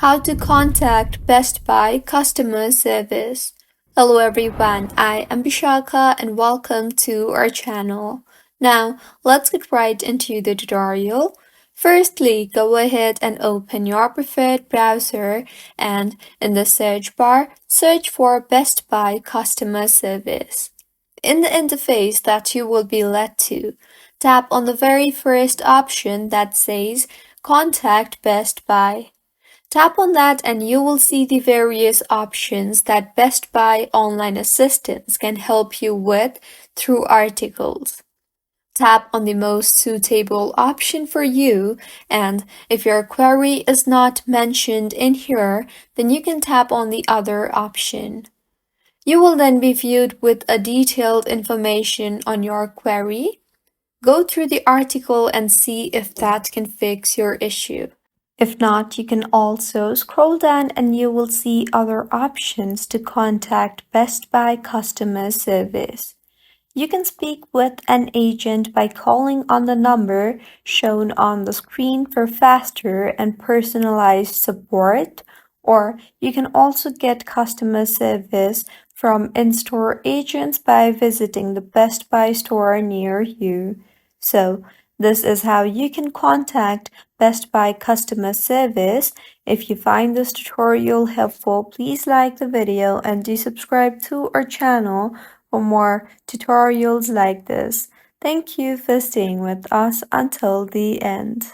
How to contact Best Buy customer service. Hello everyone, I am Bishaka and welcome to our channel. Now, let's get right into the tutorial. Firstly, go ahead and open your preferred browser and in the search bar, search for Best Buy customer service. In the interface that you will be led to, tap on the very first option that says Contact Best Buy. Tap on that and you will see the various options that Best Buy online assistants can help you with through articles. Tap on the most suitable option for you, and if your query is not mentioned in here, then you can tap on the other option. You will then be viewed with a detailed information on your query. Go through the article and see if that can fix your issue. If not, you can also scroll down and you will see other options to contact Best Buy customer service. You can speak with an agent by calling on the number shown on the screen for faster and personalized support, or you can also get customer service from in-store agents by visiting the Best Buy store near you. So, this is how you can contact Best Buy customer service. If you find this tutorial helpful, please like the video and do subscribe to our channel for more tutorials like this. Thank you for staying with us until the end.